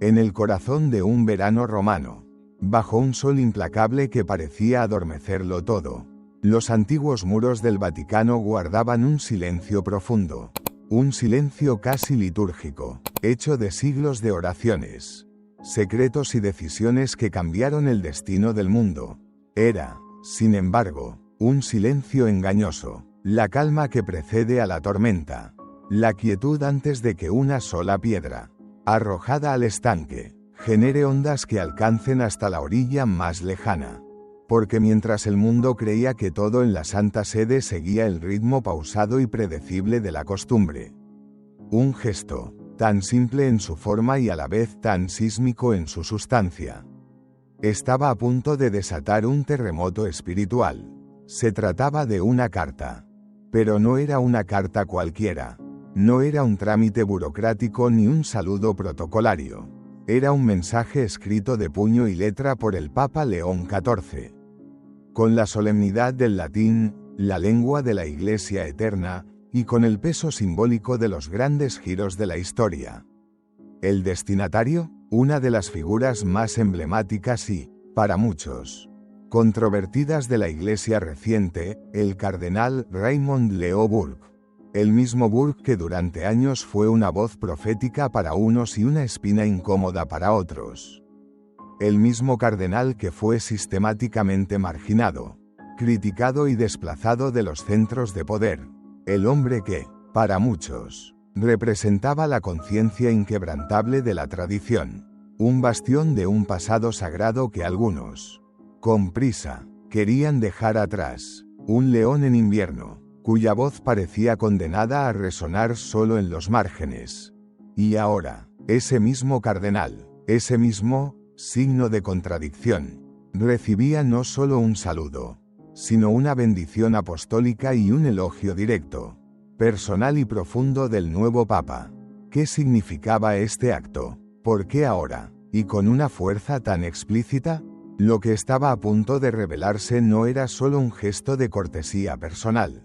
En el corazón de un verano romano, bajo un sol implacable que parecía adormecerlo todo, los antiguos muros del Vaticano guardaban un silencio profundo, un silencio casi litúrgico, hecho de siglos de oraciones, secretos y decisiones que cambiaron el destino del mundo. Era, sin embargo, un silencio engañoso, la calma que precede a la tormenta, la quietud antes de que una sola piedra, arrojada al estanque, genere ondas que alcancen hasta la orilla más lejana. Porque mientras el mundo creía que todo en la Santa Sede seguía el ritmo pausado y predecible de la costumbre, un gesto, tan simple en su forma y a la vez tan sísmico en su sustancia, estaba a punto de desatar un terremoto espiritual. Se trataba de una carta. Pero no era una carta cualquiera. No era un trámite burocrático ni un saludo protocolario. Era un mensaje escrito de puño y letra por el Papa León XIV. Con la solemnidad del latín, la lengua de la Iglesia eterna, y con el peso simbólico de los grandes giros de la historia. El destinatario, una de las figuras más emblemáticas y, para muchos, controvertidas de la Iglesia reciente, el cardenal Raymond Leo Burke. El mismo Burke que durante años fue una voz profética para unos y una espina incómoda para otros. El mismo cardenal que fue sistemáticamente marginado, criticado y desplazado de los centros de poder. El hombre que, para muchos, representaba la conciencia inquebrantable de la tradición. Un bastión de un pasado sagrado que algunos, con prisa, querían dejar atrás. Un león en invierno, cuya voz parecía condenada a resonar solo en los márgenes. Y ahora, ese mismo cardenal, ese mismo signo de contradicción, recibía no solo un saludo, sino una bendición apostólica y un elogio directo, personal y profundo del nuevo Papa. ¿Qué significaba este acto? ¿Por qué ahora, y con una fuerza tan explícita? Lo que estaba a punto de revelarse no era solo un gesto de cortesía personal,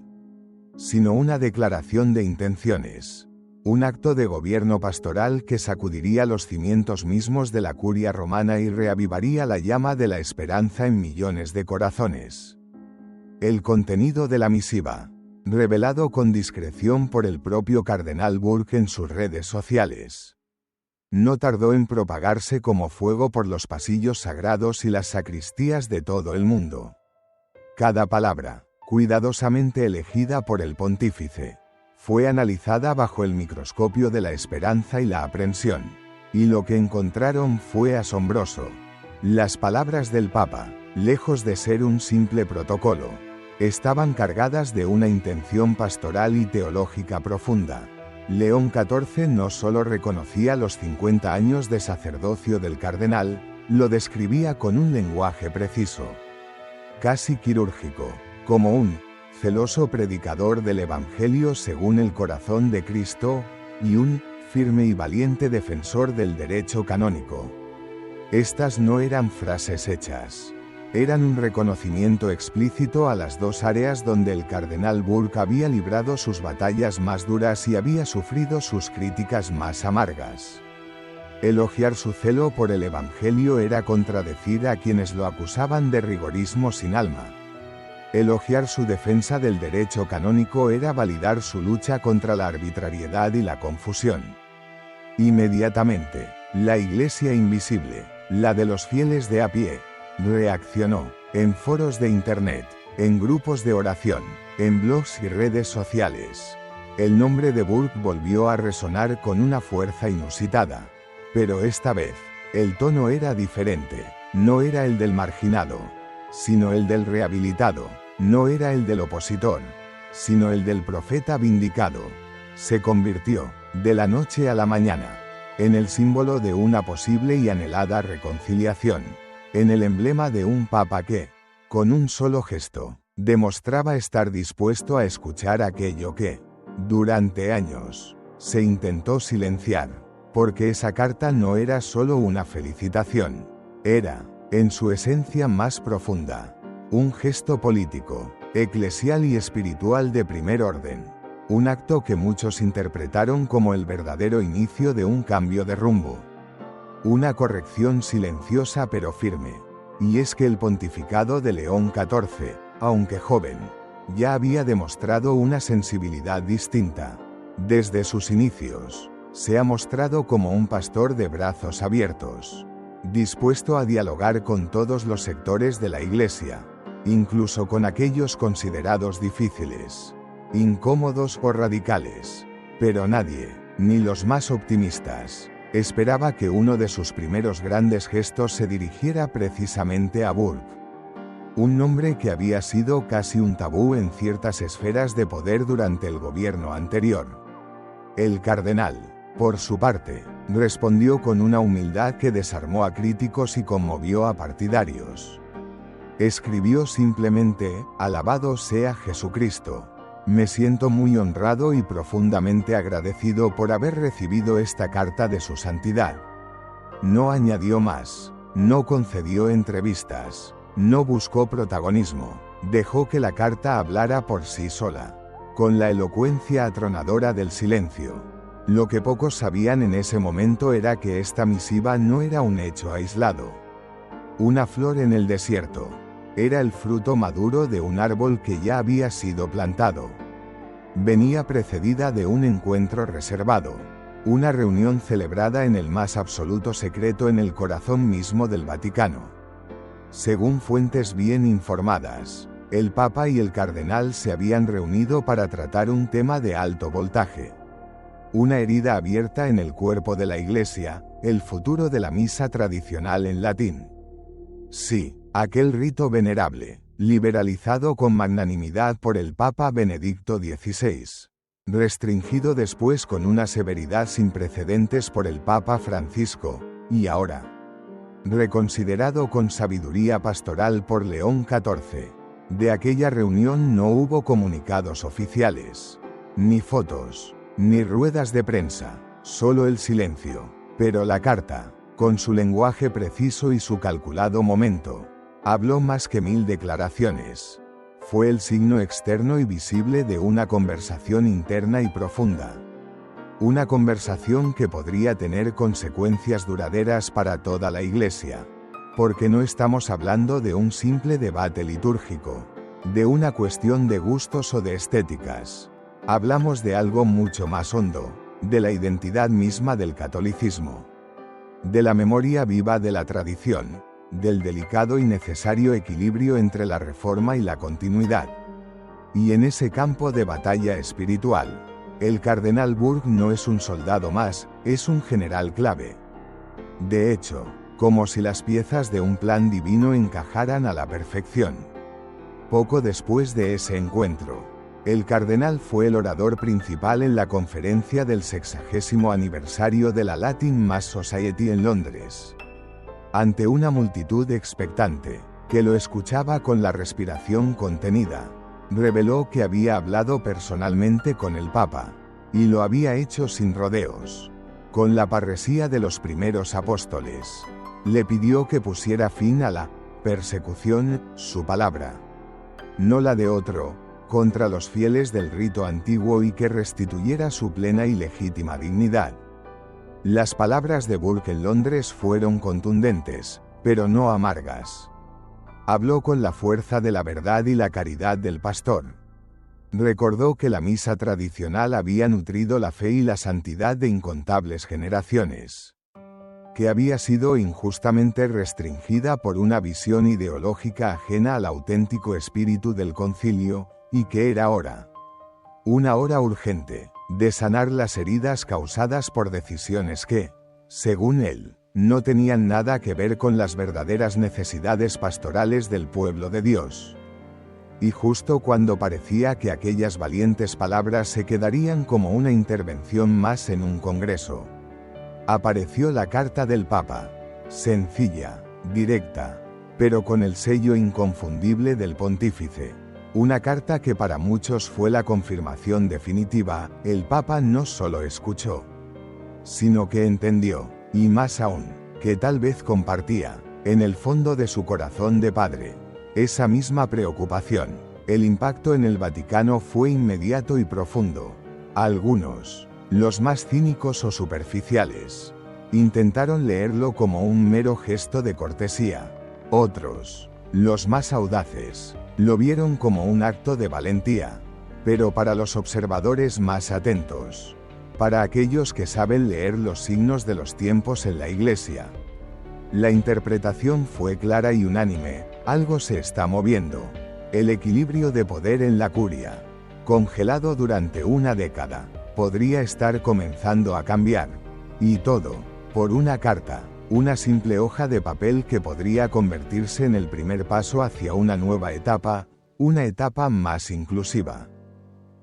sino una declaración de intenciones, un acto de gobierno pastoral que sacudiría los cimientos mismos de la curia romana y reavivaría la llama de la esperanza en millones de corazones. El contenido de la misiva, revelado con discreción por el propio cardenal Burke en sus redes sociales, no tardó en propagarse como fuego por los pasillos sagrados y las sacristías de todo el mundo. Cada palabra, cuidadosamente elegida por el pontífice, fue analizada bajo el microscopio de la esperanza y la aprensión, y lo que encontraron fue asombroso. Las palabras del Papa, lejos de ser un simple protocolo, estaban cargadas de una intención pastoral y teológica profunda. León XIV no solo reconocía los 50 años de sacerdocio del cardenal, lo describía con un lenguaje preciso, casi quirúrgico, como un celoso predicador del Evangelio según el corazón de Cristo, y un firme y valiente defensor del derecho canónico. Estas no eran frases hechas. Eran un reconocimiento explícito a las dos áreas donde el cardenal Burke había librado sus batallas más duras y había sufrido sus críticas más amargas. Elogiar su celo por el Evangelio era contradecir a quienes lo acusaban de rigorismo sin alma. Elogiar su defensa del derecho canónico era validar su lucha contra la arbitrariedad y la confusión. Inmediatamente, la Iglesia invisible, la de los fieles de a pie, reaccionó, en foros de internet, en grupos de oración, en blogs y redes sociales. El nombre de Burke volvió a resonar con una fuerza inusitada. Pero esta vez, el tono era diferente. No era el del marginado, sino el del rehabilitado. No era el del opositor, sino el del profeta vindicado. Se convirtió, de la noche a la mañana, en el símbolo de una posible y anhelada reconciliación, en el emblema de un papa que, con un solo gesto, demostraba estar dispuesto a escuchar aquello que, durante años, se intentó silenciar, porque esa carta no era solo una felicitación, era, en su esencia más profunda, un gesto político, eclesial y espiritual de primer orden, un acto que muchos interpretaron como el verdadero inicio de un cambio de rumbo. Una corrección silenciosa pero firme. Y es que el pontificado de León XIV, aunque joven, ya había demostrado una sensibilidad distinta. Desde sus inicios, se ha mostrado como un pastor de brazos abiertos, dispuesto a dialogar con todos los sectores de la Iglesia, incluso con aquellos considerados difíciles, incómodos o radicales. Pero nadie, ni los más optimistas, esperaba que uno de sus primeros grandes gestos se dirigiera precisamente a Burke. Un nombre que había sido casi un tabú en ciertas esferas de poder durante el gobierno anterior. El cardenal, por su parte, respondió con una humildad que desarmó a críticos y conmovió a partidarios. Escribió simplemente: «Alabado sea Jesucristo. Me siento muy honrado y profundamente agradecido por haber recibido esta carta de su santidad». No añadió más, no concedió entrevistas, no buscó protagonismo, dejó que la carta hablara por sí sola, con la elocuencia atronadora del silencio. Lo que pocos sabían en ese momento era que esta misiva no era un hecho aislado. Una flor en el desierto. Era el fruto maduro de un árbol que ya había sido plantado. Venía precedida de un encuentro reservado, una reunión celebrada en el más absoluto secreto en el corazón mismo del Vaticano. Según fuentes bien informadas, el Papa y el cardenal se habían reunido para tratar un tema de alto voltaje. Una herida abierta en el cuerpo de la Iglesia, el futuro de la misa tradicional en latín. Sí, aquel rito venerable, liberalizado con magnanimidad por el Papa Benedicto XVI, restringido después con una severidad sin precedentes por el Papa Francisco, y ahora reconsiderado con sabiduría pastoral por León XIV. De aquella reunión no hubo comunicados oficiales, ni fotos, ni ruedas de prensa, solo el silencio. Pero la carta, con su lenguaje preciso y su calculado momento, habló más que 1000 declaraciones. Fue el signo externo y visible de una conversación interna y profunda. Una conversación que podría tener consecuencias duraderas para toda la Iglesia. Porque no estamos hablando de un simple debate litúrgico, de una cuestión de gustos o de estéticas. Hablamos de algo mucho más hondo, de la identidad misma del catolicismo. De la memoria viva de la tradición, del delicado y necesario equilibrio entre la reforma y la continuidad. Y en ese campo de batalla espiritual, el cardenal Burke no es un soldado más, es un general clave. De hecho, como si las piezas de un plan divino encajaran a la perfección. Poco después de ese encuentro, el cardenal fue el orador principal en la conferencia del 60º aniversario de la Latin Mass Society en Londres. Ante una multitud expectante, que lo escuchaba con la respiración contenida, reveló que había hablado personalmente con el Papa, y lo había hecho sin rodeos, con la parresía de los primeros apóstoles. Le pidió que pusiera fin a la persecución, su palabra, no la de otro, contra los fieles del rito antiguo y que restituyera su plena y legítima dignidad. Las palabras de Burke en Londres fueron contundentes, pero no amargas. Habló con la fuerza de la verdad y la caridad del pastor. Recordó que la misa tradicional había nutrido la fe y la santidad de incontables generaciones, que había sido injustamente restringida por una visión ideológica ajena al auténtico espíritu del concilio, y que era una hora urgente, de sanar las heridas causadas por decisiones que, según él, no tenían nada que ver con las verdaderas necesidades pastorales del pueblo de Dios. Y justo cuando parecía que aquellas valientes palabras se quedarían como una intervención más en un congreso, apareció la carta del Papa, sencilla, directa, pero con el sello inconfundible del pontífice. Una carta que para muchos fue la confirmación definitiva. El Papa no solo escuchó, sino que entendió, y más aún, que tal vez compartía, en el fondo de su corazón de padre, esa misma preocupación. El impacto en el Vaticano fue inmediato y profundo. Algunos, los más cínicos o superficiales, Intentaron leerlo como un mero gesto de cortesía. Otros, los más audaces, lo vieron como un acto de valentía. Pero para los observadores más atentos, para aquellos que saben leer los signos de los tiempos en la Iglesia, la interpretación fue clara y unánime: algo se está moviendo. El equilibrio de poder en la curia, congelado durante una década, podría estar comenzando a cambiar. Y todo, por una carta, una simple hoja de papel que podría convertirse en el primer paso hacia una nueva etapa, una etapa más inclusiva,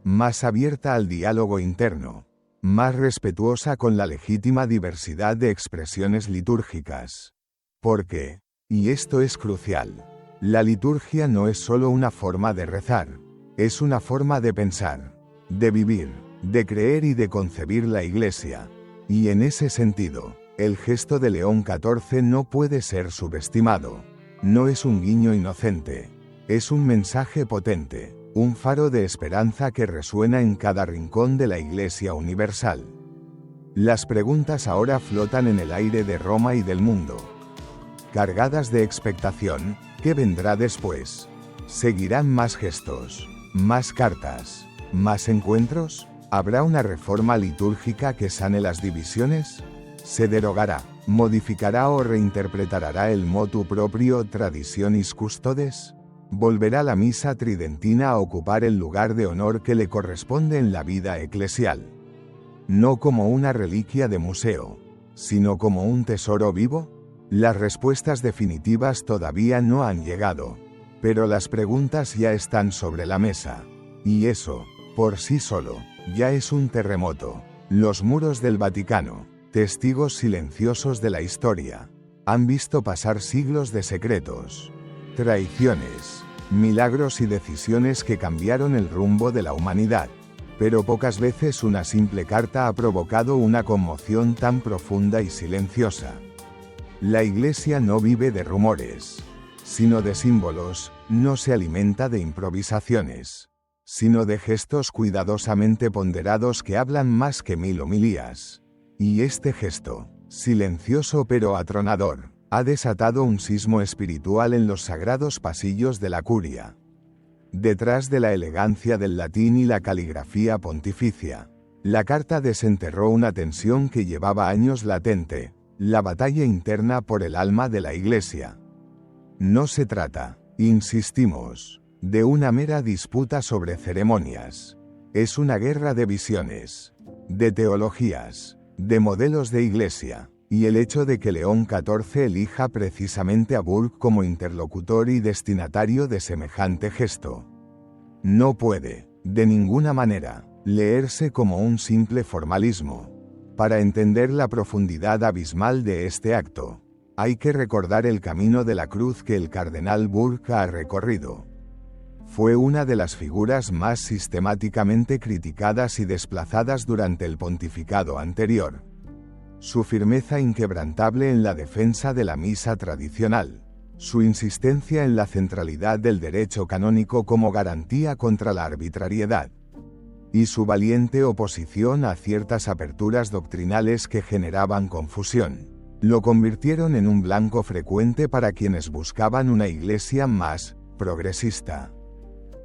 más abierta al diálogo interno, más respetuosa con la legítima diversidad de expresiones litúrgicas. Porque, y esto es crucial, la liturgia no es solo una forma de rezar, es una forma de pensar, de vivir, de creer y de concebir la Iglesia. Y en ese sentido, el gesto de León XIV no puede ser subestimado. No es un guiño inocente, es un mensaje potente, un faro de esperanza que resuena en cada rincón de la Iglesia universal. Las preguntas ahora flotan en el aire de Roma y del mundo, cargadas de expectación. ¿Qué vendrá después? ¿Seguirán más gestos, más cartas, más encuentros? ¿Habrá una reforma litúrgica que sane las divisiones? ¿Se derogará, modificará o reinterpretará el motu proprio Traditionis Custodes? ¿Volverá la misa tridentina a ocupar el lugar de honor que le corresponde en la vida eclesial? No como una reliquia de museo, sino como un tesoro vivo. Las respuestas definitivas todavía no han llegado, pero las preguntas ya están sobre la mesa. Y eso, por sí solo, ya es un terremoto. Los muros del Vaticano, testigos silenciosos de la historia, han visto pasar siglos de secretos, traiciones, milagros y decisiones que cambiaron el rumbo de la humanidad. Pero pocas veces una simple carta ha provocado una conmoción tan profunda y silenciosa. La Iglesia no vive de rumores, sino de símbolos, no se alimenta de improvisaciones, sino de gestos cuidadosamente ponderados que hablan más que 1000 homilías. Y este gesto, silencioso pero atronador, ha desatado un sismo espiritual en los sagrados pasillos de la curia. Detrás de la elegancia del latín y la caligrafía pontificia, la carta desenterró una tensión que llevaba años latente: la batalla interna por el alma de la Iglesia. No se trata, insistimos, de una mera disputa sobre ceremonias. Es una guerra de visiones, de teologías, de modelos de Iglesia, y el hecho de que León XIV elija precisamente a Burke como interlocutor y destinatario de semejante gesto, no puede, de ninguna manera, leerse como un simple formalismo. Para entender la profundidad abismal de este acto, hay que recordar el camino de la cruz que el cardenal Burke ha recorrido. Fue una de las figuras más sistemáticamente criticadas y desplazadas durante el pontificado anterior. Su firmeza inquebrantable en la defensa de la misa tradicional, su insistencia en la centralidad del derecho canónico como garantía contra la arbitrariedad, y su valiente oposición a ciertas aperturas doctrinales que generaban confusión, lo convirtieron en un blanco frecuente para quienes buscaban una iglesia más progresista.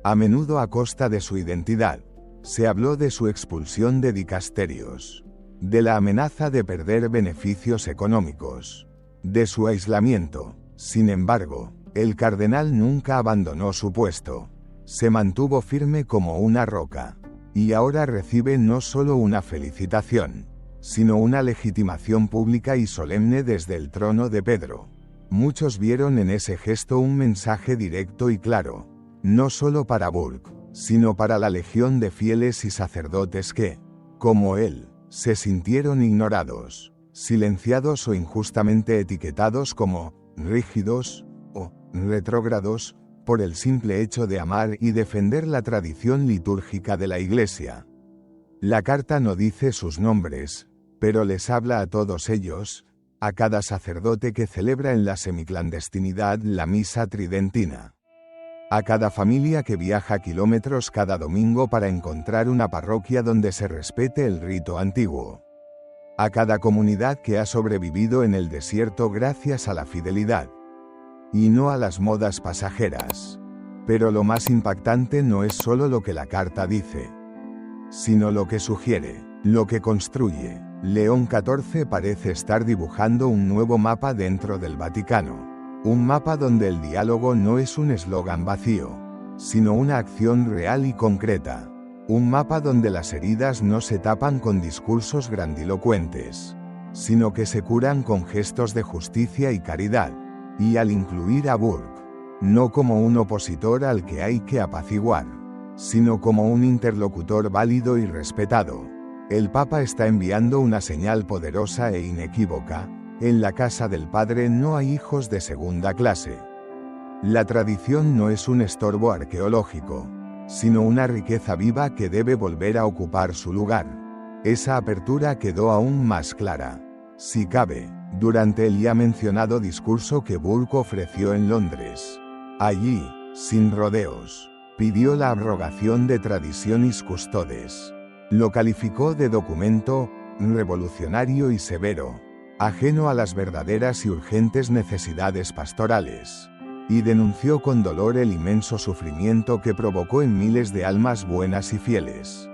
A menudo a costa de su identidad, se habló de su expulsión de dicasterios, de la amenaza de perder beneficios económicos, de su aislamiento. Sin embargo, el cardenal nunca abandonó su puesto, se mantuvo firme como una roca. Y ahora recibe no solo una felicitación, sino una legitimación pública y solemne desde el trono de Pedro. Muchos vieron en ese gesto un mensaje directo y claro, no solo para Burke, sino para la legión de fieles y sacerdotes que, como él, se sintieron ignorados, silenciados o injustamente etiquetados como rígidos o retrógrados, por el simple hecho de amar y defender la tradición litúrgica de la Iglesia. La carta no dice sus nombres, pero les habla a todos ellos, a cada sacerdote que celebra en la semiclandestinidad la misa tridentina, a cada familia que viaja kilómetros cada domingo para encontrar una parroquia donde se respete el rito antiguo, a cada comunidad que ha sobrevivido en el desierto gracias a la fidelidad, y no a las modas pasajeras. Pero lo más impactante no es solo lo que la carta dice, sino lo que sugiere, lo que construye. León XIV parece estar dibujando un nuevo mapa dentro del Vaticano. Un mapa donde el diálogo no es un eslogan vacío, sino una acción real y concreta. Un mapa donde las heridas no se tapan con discursos grandilocuentes, sino que se curan con gestos de justicia y caridad. Y al incluir a Burke, no como un opositor al que hay que apaciguar, sino como un interlocutor válido y respetado, el Papa está enviando una señal poderosa e inequívoca: en la casa del Padre no hay hijos de segunda clase. La tradición no es un estorbo arqueológico, sino una riqueza viva que debe volver a ocupar su lugar. Esa apertura quedó aún más clara, si cabe, durante el ya mencionado discurso que Burke ofreció en Londres. Allí, sin rodeos, pidió la abrogación de Traditionis Custodes. Lo calificó de documento revolucionario y severo, ajeno a las verdaderas y urgentes necesidades pastorales, y denunció con dolor el inmenso sufrimiento que provocó en miles de almas buenas y fieles.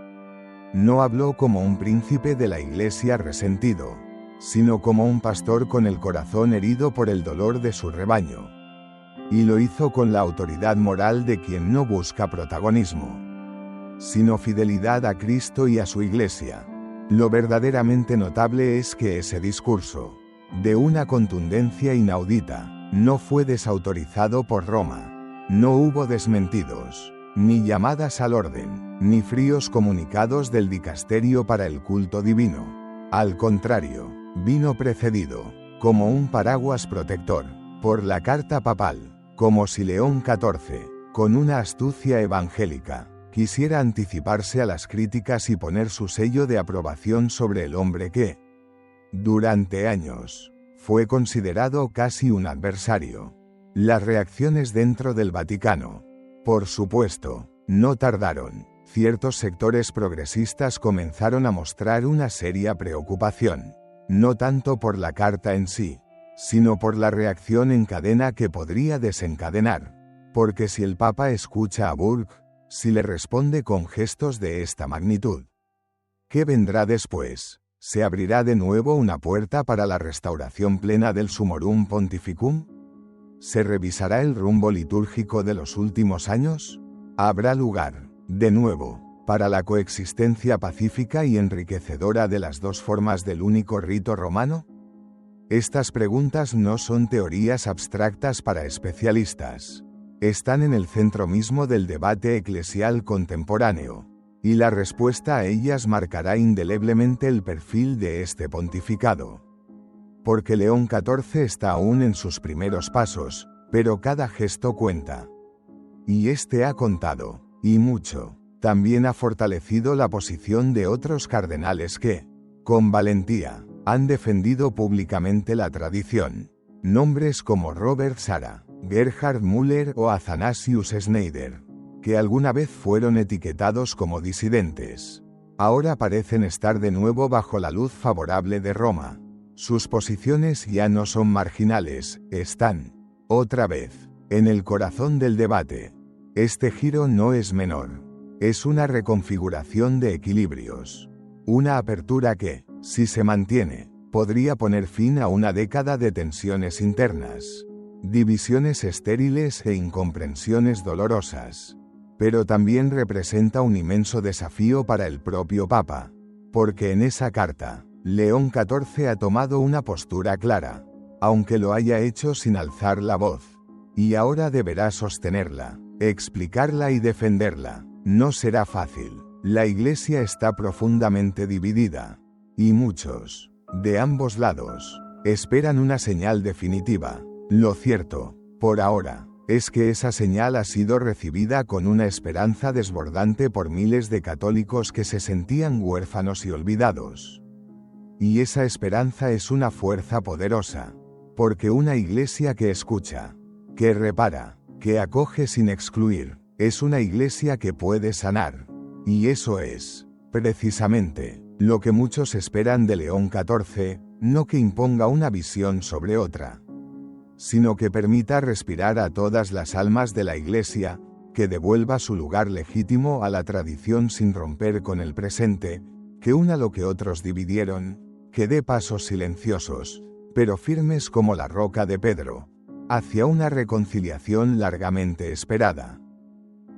No habló como un príncipe de la Iglesia resentido, sino como un pastor con el corazón herido por el dolor de su rebaño. Y lo hizo con la autoridad moral de quien no busca protagonismo, sino fidelidad a Cristo y a su Iglesia. Lo verdaderamente notable es que ese discurso, de una contundencia inaudita, no fue desautorizado por Roma. No hubo desmentidos, ni llamadas al orden, ni fríos comunicados del dicasterio para el culto divino. Al contrario, vino precedido, como un paraguas protector, por la carta papal, como si León XIV, con una astucia evangélica, quisiera anticiparse a las críticas y poner su sello de aprobación sobre el hombre que, durante años, fue considerado casi un adversario. Las reacciones dentro del Vaticano, por supuesto, no tardaron. Ciertos sectores progresistas comenzaron a mostrar una seria preocupación, no tanto por la carta en sí, sino por la reacción en cadena que podría desencadenar. Porque si el Papa escucha a Burke, si le responde con gestos de esta magnitud, ¿qué vendrá después? ¿Se abrirá de nuevo una puerta para la restauración plena del Summorum Pontificum? ¿Se revisará el rumbo litúrgico de los últimos años? ¿Habrá lugar, de nuevo, para la coexistencia pacífica y enriquecedora de las dos formas del único rito romano? Estas preguntas no son teorías abstractas para especialistas. Están en el centro mismo del debate eclesial contemporáneo, y la respuesta a ellas marcará indeleblemente el perfil de este pontificado. Porque León XIV está aún en sus primeros pasos, pero cada gesto cuenta. Y este ha contado, y mucho. También ha fortalecido la posición de otros cardenales que, con valentía, han defendido públicamente la tradición. Nombres como Robert Sara, Gerhard Müller o Athanasius Schneider, que alguna vez fueron etiquetados como disidentes, ahora parecen estar de nuevo bajo la luz favorable de Roma. Sus posiciones ya no son marginales, están, otra vez, en el corazón del debate. Este giro no es menor. Es una reconfiguración de equilibrios. Una apertura que, si se mantiene, podría poner fin a una década de tensiones internas, divisiones estériles e incomprensiones dolorosas. Pero también representa un inmenso desafío para el propio Papa, porque en esa carta, León XIV ha tomado una postura clara, aunque lo haya hecho sin alzar la voz, y ahora deberá sostenerla, explicarla y defenderla. No será fácil. La Iglesia está profundamente dividida, y muchos, de ambos lados, esperan una señal definitiva. Lo cierto, por ahora, es que esa señal ha sido recibida con una esperanza desbordante por miles de católicos que se sentían huérfanos y olvidados. Y esa esperanza es una fuerza poderosa, porque una Iglesia que escucha, que repara, que acoge sin excluir, es una Iglesia que puede sanar. Y eso es, precisamente, Lo que muchos esperan de León XIV, no que imponga una visión sobre otra, sino que permita respirar a todas las almas de la Iglesia, que devuelva su lugar legítimo a la tradición sin romper con el presente, que una lo que otros dividieron, que dé pasos silenciosos, pero firmes como la roca de Pedro, hacia una reconciliación largamente esperada.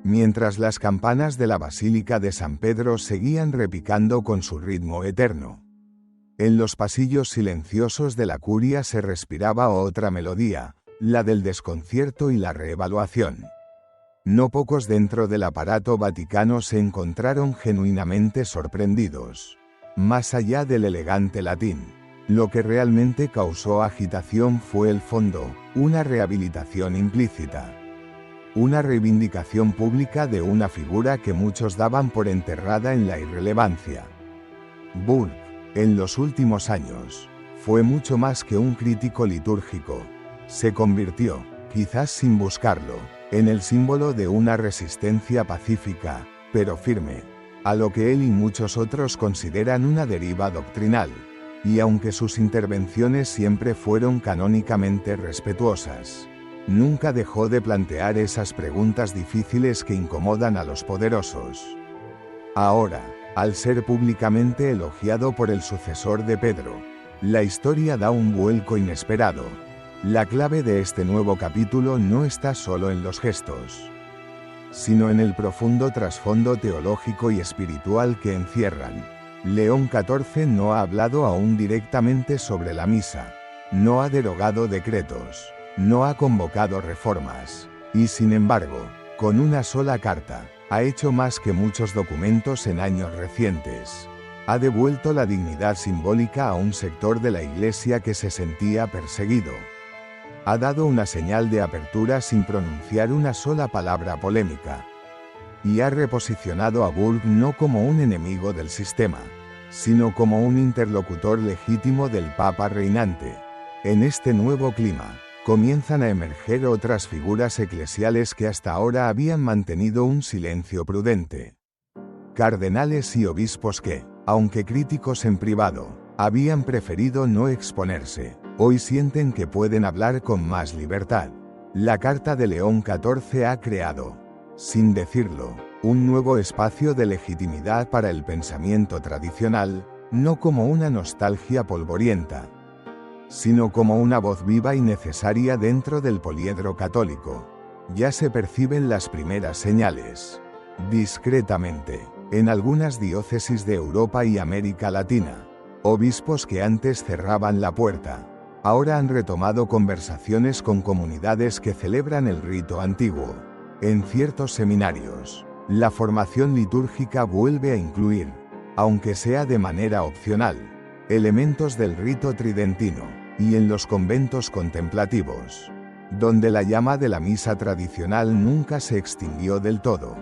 Mientras las campanas de la Basílica de San Pedro seguían repicando con su ritmo eterno, en los pasillos silenciosos de la curia se respiraba otra melodía, la del desconcierto y la reevaluación. No pocos dentro del aparato vaticano se encontraron genuinamente sorprendidos. Más allá del elegante latín, lo que realmente causó agitación fue el fondo, una rehabilitación implícita. Una reivindicación pública de una figura que muchos daban por enterrada en la irrelevancia. Burke, en los últimos años, fue mucho más que un crítico litúrgico. Se convirtió, quizás sin buscarlo, en el símbolo de una resistencia pacífica, pero firme, a lo que él y muchos otros consideran una deriva doctrinal, y aunque sus intervenciones siempre fueron canónicamente respetuosas, nunca dejó de plantear esas preguntas difíciles que incomodan a los poderosos. Ahora, al ser públicamente elogiado por el sucesor de Pedro, la historia da un vuelco inesperado. La clave de este nuevo capítulo no está solo en los gestos, sino en el profundo trasfondo teológico y espiritual que encierran. León XIV no ha hablado aún directamente sobre la misa, no ha derogado decretos, no ha convocado reformas, y sin embargo, con una sola carta, ha hecho más que muchos documentos en años recientes. Ha devuelto la dignidad simbólica a un sector de la Iglesia que se sentía perseguido. Ha dado una señal de apertura sin pronunciar una sola palabra polémica. Y ha reposicionado a Burke no como un enemigo del sistema, sino como un interlocutor legítimo del Papa reinante. En este nuevo clima, comienzan a emerger otras figuras eclesiales que hasta ahora habían mantenido un silencio prudente. Cardenales y obispos que, aunque críticos en privado, habían preferido no exponerse, hoy sienten que pueden hablar con más libertad. La Carta de León XIV ha creado, sin decirlo, un nuevo espacio de legitimidad para el pensamiento tradicional, no como una nostalgia polvorienta, sino como una voz viva y necesaria dentro del poliedro católico. Ya se perciben las primeras señales. Discretamente, en algunas diócesis de Europa y América Latina, obispos que antes cerraban la puerta, ahora han retomado conversaciones con comunidades que celebran el rito antiguo. En ciertos seminarios, la formación litúrgica vuelve a incluir, aunque sea de manera opcional, elementos del rito tridentino, y en los conventos contemplativos, donde la llama de la misa tradicional nunca se extinguió del todo,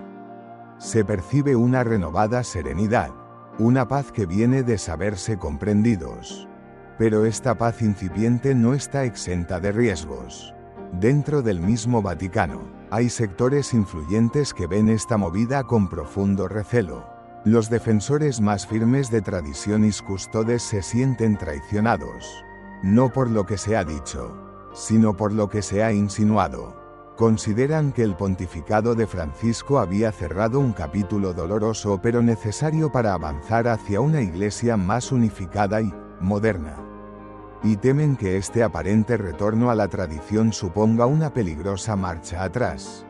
se percibe una renovada serenidad, una paz que viene de saberse comprendidos. Pero esta paz incipiente no está exenta de riesgos. Dentro del mismo Vaticano, hay sectores influyentes que ven esta movida con profundo recelo. Los defensores más firmes de tradiciones custodes se sienten traicionados, no por lo que se ha dicho, sino por lo que se ha insinuado. Consideran que el pontificado de Francisco había cerrado un capítulo doloroso pero necesario para avanzar hacia una iglesia más unificada y moderna. Y temen que este aparente retorno a la tradición suponga una peligrosa marcha atrás.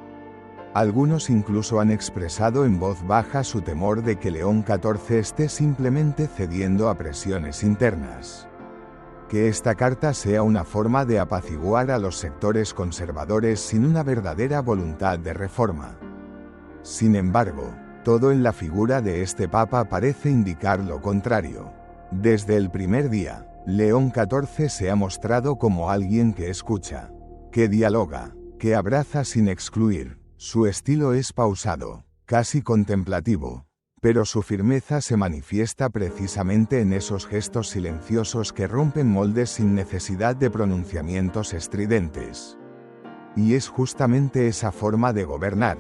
Algunos incluso han expresado en voz baja su temor de que León XIV esté simplemente cediendo a presiones internas. Que esta carta sea una forma de apaciguar a los sectores conservadores sin una verdadera voluntad de reforma. Sin embargo, todo en la figura de este Papa parece indicar lo contrario. Desde el primer día, León XIV se ha mostrado como alguien que escucha, que dialoga, que abraza sin excluir. Su estilo es pausado, casi contemplativo, pero su firmeza se manifiesta precisamente en esos gestos silenciosos que rompen moldes sin necesidad de pronunciamientos estridentes. Y es justamente esa forma de gobernar,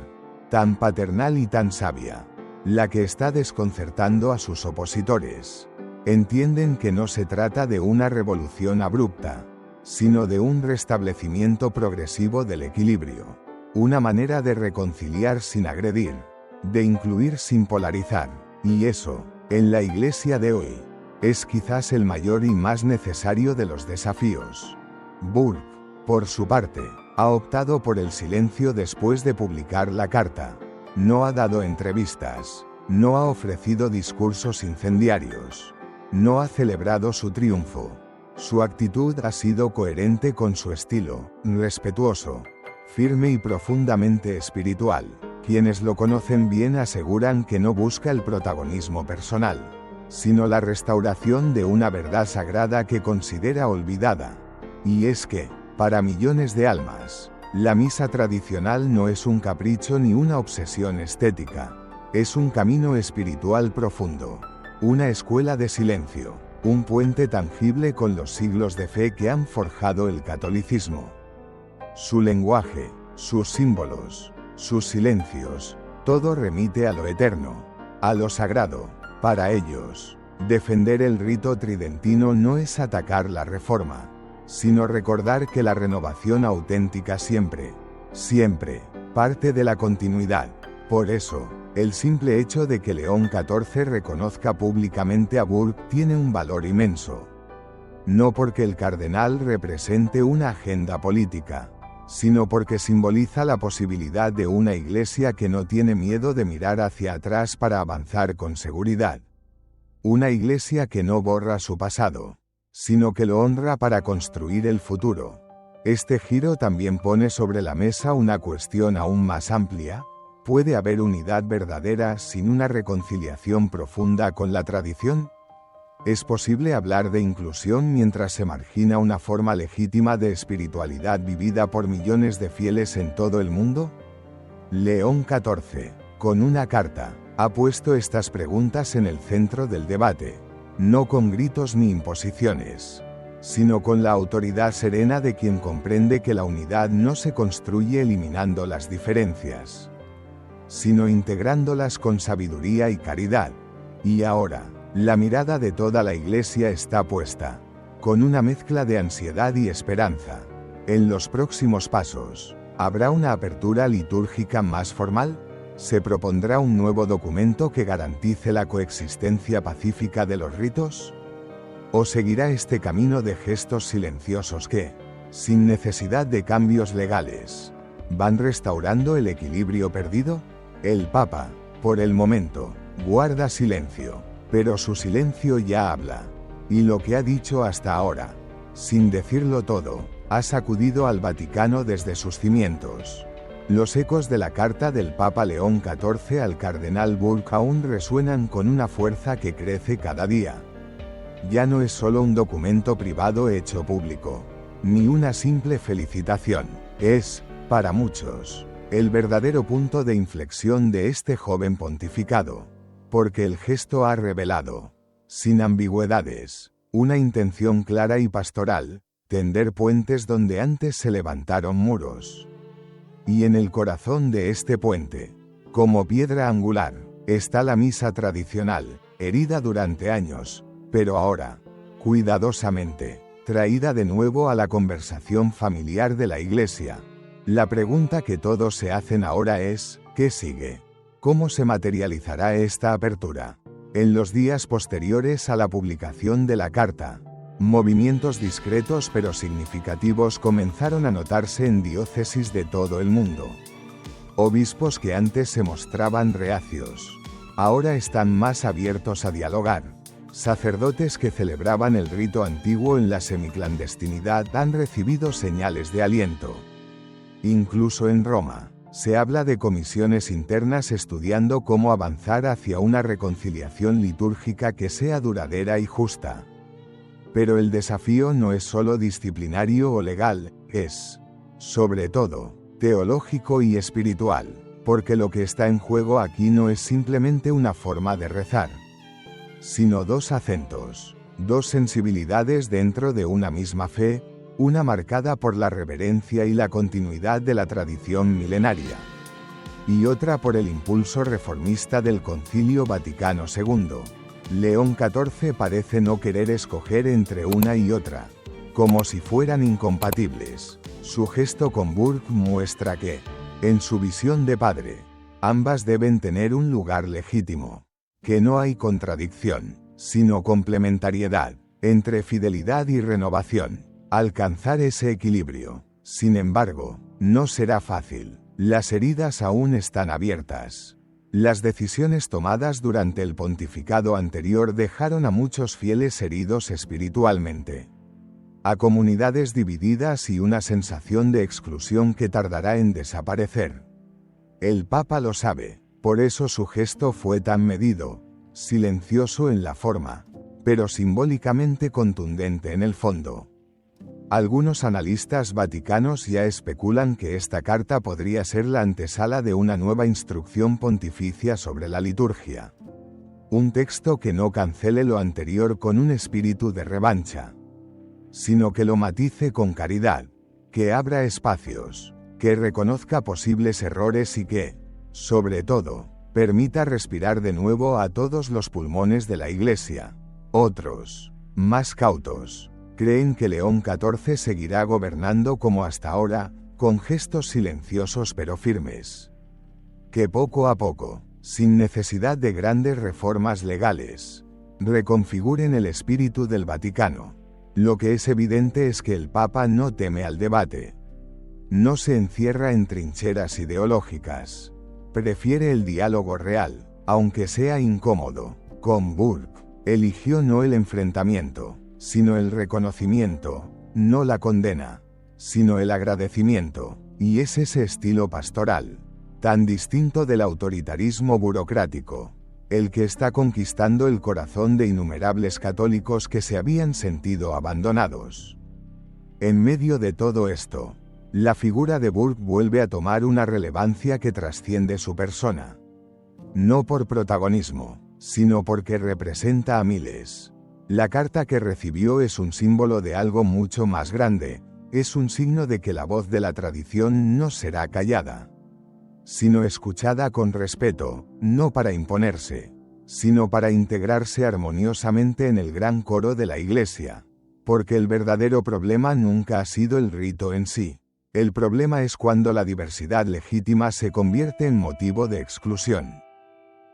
tan paternal y tan sabia, la que está desconcertando a sus opositores. Entienden que no se trata de una revolución abrupta, sino de un restablecimiento progresivo del equilibrio, una manera de reconciliar sin agredir, de incluir sin polarizar, y eso, en la Iglesia de hoy, es quizás el mayor y más necesario de los desafíos. Burke, por su parte, ha optado por el silencio después de publicar la carta. No ha dado entrevistas, no ha ofrecido discursos incendiarios, no ha celebrado su triunfo. Su actitud ha sido coherente con su estilo, respetuoso, firme y profundamente espiritual. Quienes lo conocen bien aseguran que no busca el protagonismo personal, sino la restauración de una verdad sagrada que considera olvidada. Y es que, para millones de almas, la misa tradicional no es un capricho ni una obsesión estética. Es un camino espiritual profundo, una escuela de silencio, un puente tangible con los siglos de fe que han forjado el catolicismo. Su lenguaje, sus símbolos, sus silencios, todo remite a lo eterno, a lo sagrado. Para ellos, defender el rito tridentino no es atacar la reforma, sino recordar que la renovación auténtica siempre, parte de la continuidad. Por eso, el simple hecho de que León XIV reconozca públicamente a Burke tiene un valor inmenso. No porque el cardenal represente una agenda política, sino porque simboliza la posibilidad de una iglesia que no tiene miedo de mirar hacia atrás para avanzar con seguridad. Una iglesia que no borra su pasado, sino que lo honra para construir el futuro. Este giro también pone sobre la mesa una cuestión aún más amplia. ¿Puede haber unidad verdadera sin una reconciliación profunda con la tradición? ¿Es posible hablar de inclusión mientras se margina una forma legítima de espiritualidad vivida por millones de fieles en todo el mundo? León XIV, con una carta, ha puesto estas preguntas en el centro del debate, no con gritos ni imposiciones, sino con la autoridad serena de quien comprende que la unidad no se construye eliminando las diferencias, sino integrándolas con sabiduría y caridad. Y ahora, la mirada de toda la Iglesia está puesta, con una mezcla de ansiedad y esperanza, en los próximos pasos. ¿Habrá una apertura litúrgica más formal? ¿Se propondrá un nuevo documento que garantice la coexistencia pacífica de los ritos? ¿O seguirá este camino de gestos silenciosos que, sin necesidad de cambios legales, van restaurando el equilibrio perdido? El Papa, por el momento, guarda silencio, pero su silencio ya habla. Y lo que ha dicho hasta ahora, sin decirlo todo, ha sacudido al Vaticano desde sus cimientos. Los ecos de la carta del Papa León XIV al cardenal Burke aún resuenan con una fuerza que crece cada día. Ya no es solo un documento privado hecho público, ni una simple felicitación. Es, para muchos, el verdadero punto de inflexión de este joven pontificado, porque el gesto ha revelado, sin ambigüedades, una intención clara y pastoral: tender puentes donde antes se levantaron muros. Y en el corazón de este puente, como piedra angular, está la misa tradicional, herida durante años, pero ahora, cuidadosamente, traída de nuevo a la conversación familiar de la Iglesia. La pregunta que todos se hacen ahora es, ¿qué sigue? ¿Cómo se materializará esta apertura? En los días posteriores a la publicación de la carta, movimientos discretos pero significativos comenzaron a notarse en diócesis de todo el mundo. Obispos que antes se mostraban reacios, ahora están más abiertos a dialogar. Sacerdotes que celebraban el rito antiguo en la semiclandestinidad han recibido señales de aliento. Incluso en Roma, se habla de comisiones internas estudiando cómo avanzar hacia una reconciliación litúrgica que sea duradera y justa. Pero el desafío no es solo disciplinario o legal, es, sobre todo, teológico y espiritual, porque lo que está en juego aquí no es simplemente una forma de rezar, sino dos acentos, dos sensibilidades dentro de una misma fe, una marcada por la reverencia y la continuidad de la tradición milenaria. y otra por el impulso reformista del Concilio Vaticano II. León XIV parece no querer escoger entre una y otra, como si fueran incompatibles. Su gesto con Burke muestra que, en su visión de padre, ambas deben tener un lugar legítimo, que no hay contradicción, sino complementariedad, entre fidelidad y renovación. Alcanzar ese equilibrio, sin embargo, no será fácil. Las heridas aún están abiertas. Las decisiones tomadas durante el pontificado anterior dejaron a muchos fieles heridos espiritualmente, a comunidades divididas y una sensación de exclusión que tardará en desaparecer. El Papa lo sabe, por eso su gesto fue tan medido, silencioso en la forma, pero simbólicamente contundente en el fondo. Algunos analistas vaticanos ya especulan que esta carta podría ser la antesala de una nueva instrucción pontificia sobre la liturgia. Un texto que no cancele lo anterior con un espíritu de revancha, sino que lo matice con caridad, que abra espacios, que reconozca posibles errores y que, sobre todo, permita respirar de nuevo a todos los pulmones de la Iglesia. Otros, más cautos, creen que León XIV seguirá gobernando como hasta ahora, con gestos silenciosos pero firmes. Que poco a poco, sin necesidad de grandes reformas legales, reconfiguren el espíritu del Vaticano. Lo que es evidente es que el Papa no teme al debate. No se encierra en trincheras ideológicas. Prefiere el diálogo real, aunque sea incómodo. Con Burke, eligió no el enfrentamiento, sino el reconocimiento, no la condena, sino el agradecimiento, y es ese estilo pastoral, tan distinto del autoritarismo burocrático, el que está conquistando el corazón de innumerables católicos que se habían sentido abandonados. En medio de todo esto, la figura de Burke vuelve a tomar una relevancia que trasciende su persona. No por protagonismo, sino porque representa a miles. La carta que recibió es un símbolo de algo mucho más grande, es un signo de que la voz de la tradición no será callada, sino escuchada con respeto, no para imponerse, sino para integrarse armoniosamente en el gran coro de la Iglesia. Porque el verdadero problema nunca ha sido el rito en sí. El problema es cuando la diversidad legítima se convierte en motivo de exclusión.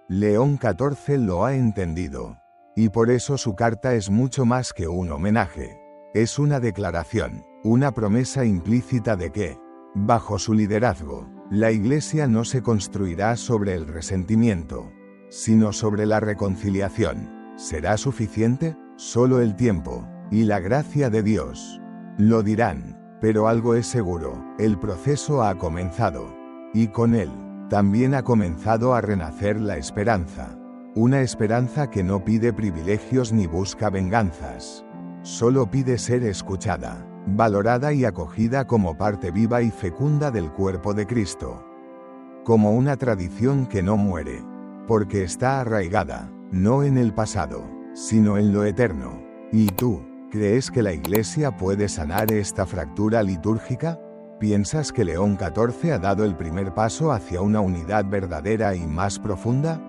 León XIV lo ha entendido. Y por eso su carta es mucho más que un homenaje. Es una declaración, una promesa implícita de que, bajo su liderazgo, la Iglesia no se construirá sobre el resentimiento, sino sobre la reconciliación. ¿Será suficiente? Solo el tiempo y la gracia de Dios lo dirán, pero algo es seguro, el proceso ha comenzado, y con él, también ha comenzado a renacer la esperanza. Una esperanza que no pide privilegios ni busca venganzas. Solo pide ser escuchada, valorada y acogida como parte viva y fecunda del cuerpo de Cristo. Como una tradición que no muere, porque está arraigada, no en el pasado, sino en lo eterno. ¿Y tú, crees que la Iglesia puede sanar esta fractura litúrgica? ¿Piensas que León XIV ha dado el primer paso hacia una unidad verdadera y más profunda?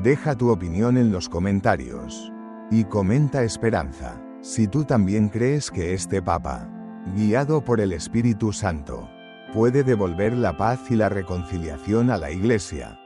Deja tu opinión en los comentarios. Y comenta Esperanza, si tú también crees que este Papa, guiado por el Espíritu Santo, puede devolver la paz y la reconciliación a la Iglesia.